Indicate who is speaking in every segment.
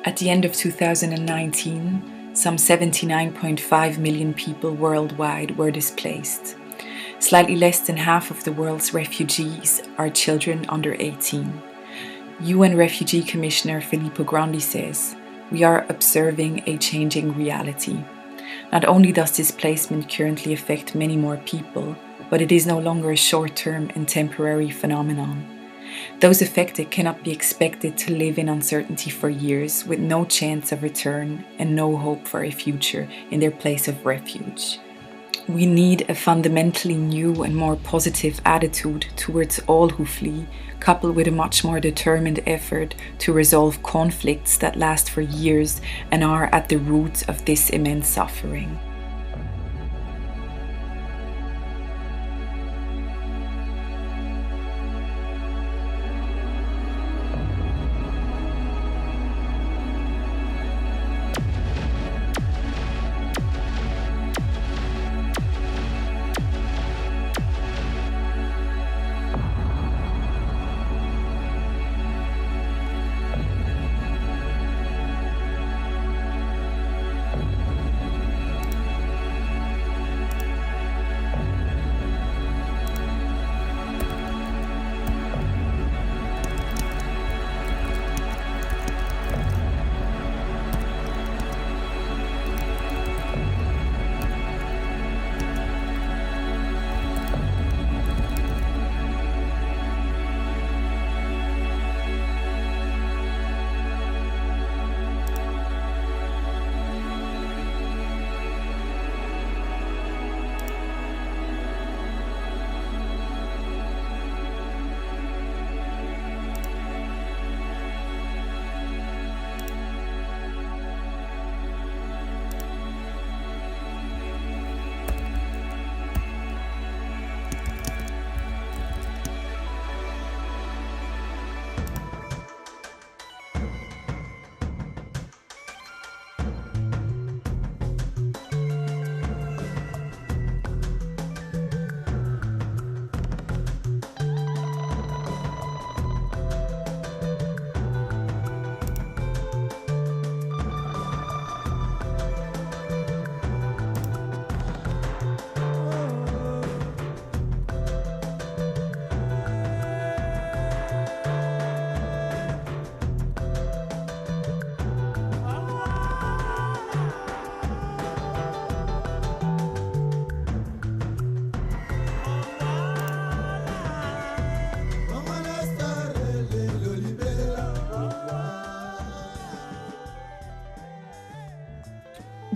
Speaker 1: At the end of 2019, some 79.5 million people worldwide were displaced. Slightly less than half of the world's refugees are children under 18. UN Refugee Commissioner Filippo Grandi says, "We are observing a changing reality. Not only does displacement currently affect many more people, but it is no longer a short-term and temporary phenomenon. Those affected cannot be expected to live in uncertainty for years with no chance of return and no hope for a future in their place of refuge. We need a fundamentally new and more positive attitude towards all who flee, coupled with a much more determined effort to resolve conflicts that last for years and are at the root of this immense suffering."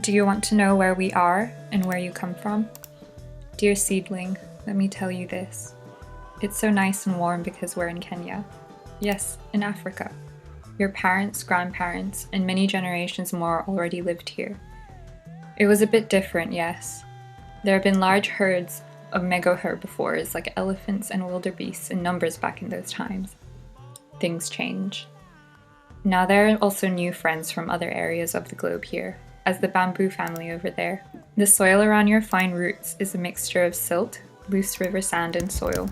Speaker 2: Do you want to know where we are and where you come from? Dear seedling, let me tell you this. It's so nice and warm because we're in Kenya. Yes, in Africa. Your parents, grandparents, and many generations more already lived here. It was a bit different, yes. There have been large herds of mega-herbivores like elephants and wildebeests in numbers back in those times. Things change. Now there are also new friends from other areas of the globe here, as the bamboo family over there. The soil around your fine roots is a mixture of silt, loose river sand, and soil.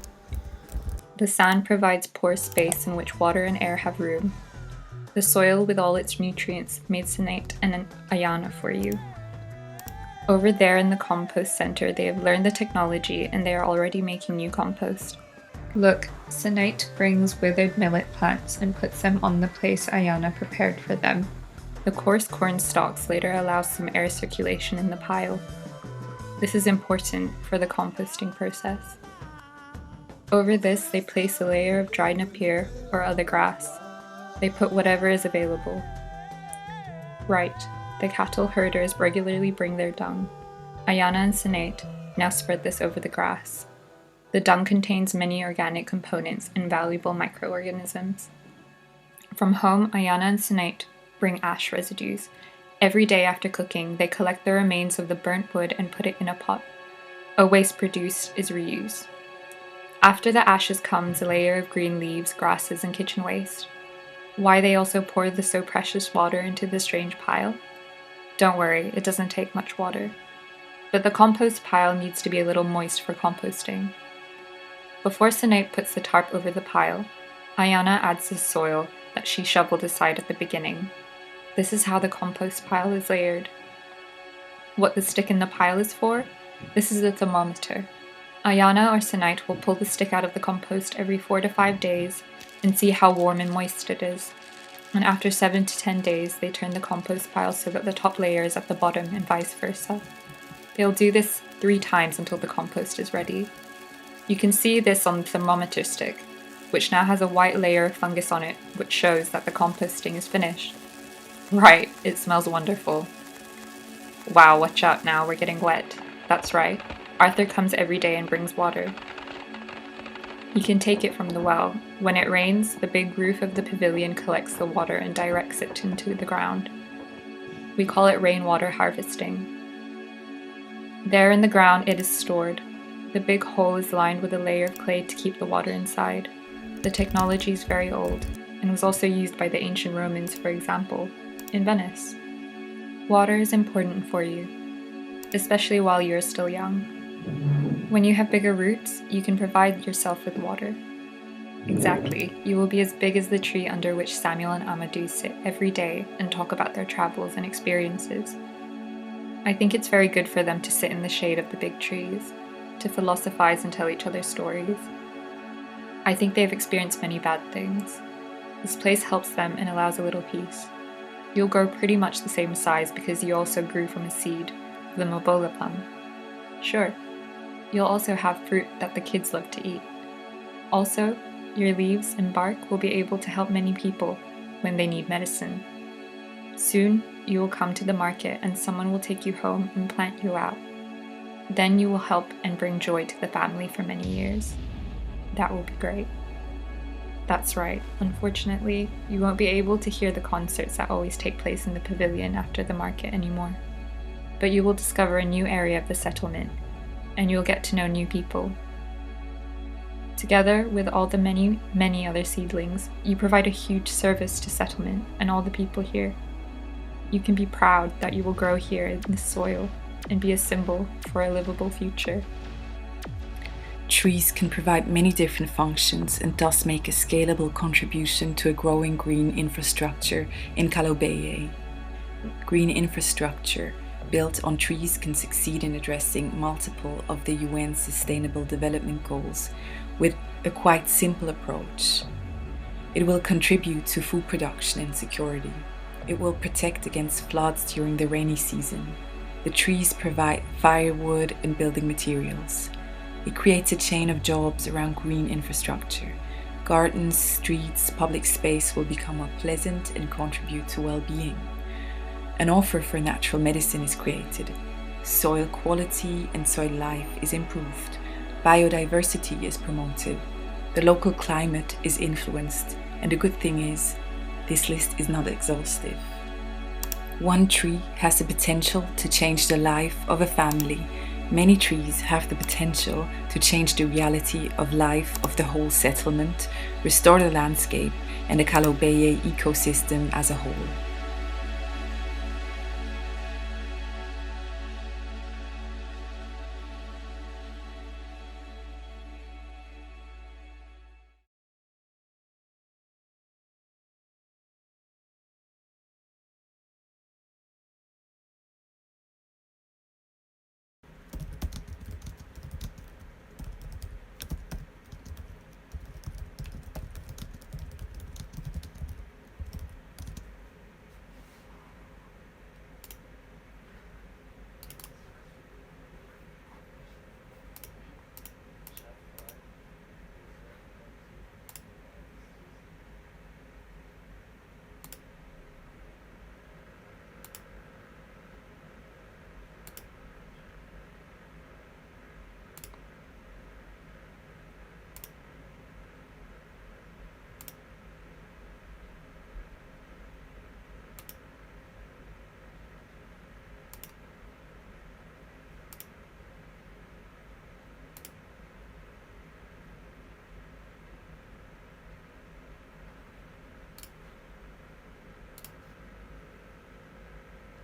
Speaker 2: The sand provides pore space in which water and air have room. The soil with all its nutrients made Scienece and an Ayana for you. Over there in the compost center, they have learned the technology and they are already making new compost. Look, Scienece brings withered millet plants and puts them on the place Ayana prepared for them. The coarse corn stalks later allow some air circulation in the pile. This is important for the composting process. Over this, they place a layer of dried napier or other grass. They put whatever is available. Right, the cattle herders regularly bring their dung. Ayana and Scienece now spread this over the grass. The dung contains many organic components and valuable microorganisms. From home, Ayana and Scienece bring ash residues. Every day after cooking, they collect the remains of the burnt wood and put it in a pot. A waste produced is reused. After the ashes comes a layer of green leaves, grasses, and kitchen waste. Why they also pour the so precious water into the strange pile? Don't worry, it doesn't take much water. But the compost pile needs to be a little moist for composting. Before Scienece puts the tarp over the pile, Ayana adds the soil that she shoveled aside at the beginning. This is how the compost pile is layered. What the stick in the pile is for? This is the thermometer. Ayana or Scienece will pull the stick out of the compost every 4 to 5 days and see how warm and moist it is. And after 7 to 10 days, they turn the compost pile so that the top layer is at the bottom and vice versa. They'll do this 3 times until the compost is ready. You can see this on the thermometer stick, which now has a white layer of fungus on it, which shows that the composting is finished. Right, it smells wonderful. Wow, watch out now, we're getting wet. That's right, Arthur comes every day and brings water. He can take it from the well. When it rains, the big roof of the pavilion collects the water and directs it into the ground. We call it rainwater harvesting. There in the ground it is stored. The big hole is lined with a layer of clay to keep the water inside. The technology is very old, and was also used by the ancient Romans, for example, in Venice. Water is important for you, especially while you are still young. When you have bigger roots, you can provide yourself with water. Exactly, you will be as big as the tree under which Samuel and Amadou sit every day and talk about their travels and experiences. I think it's very good for them to sit in the shade of the big trees, to philosophize and tell each other stories. I think they've experienced many bad things. This place helps them and allows a little peace. You'll grow pretty much the same size because you also grew from a seed, the mobola plum. Sure, you'll also have fruit that the kids love to eat. Also, your leaves and bark will be able to help many people when they need medicine. Soon, you will come to the market and someone will take you home and plant you out. Then you will help and bring joy to the family for many years. That will be great. That's right, unfortunately, you won't be able to hear the concerts that always take place in the pavilion after the market anymore. But you will discover a new area of the settlement, and you'll get to know new people. Together with all the many, many other seedlings, you provide a huge service to settlement and all the people here. You can be proud that you will grow here in this soil and be a symbol for a livable future.
Speaker 1: Trees can provide many different functions and thus make a scalable contribution to a growing green infrastructure in Kalobeyei. Green infrastructure built on trees can succeed in addressing multiple of the UN's Sustainable Development Goals with a quite simple approach. It will contribute to food production and security. It will protect against floods during the rainy season. The trees provide firewood and building materials. It creates a chain of jobs around green infrastructure. Gardens, streets, public space will become more pleasant and contribute to well-being. An offer for natural medicine is created. Soil quality and soil life is improved. Biodiversity is promoted. The local climate is influenced. And the good thing is, this list is not exhaustive. One tree has the potential to change the life of a family. Many trees have the potential to change the reality of life of the whole settlement, restore the landscape and the kalobeyei ecosystem as a whole.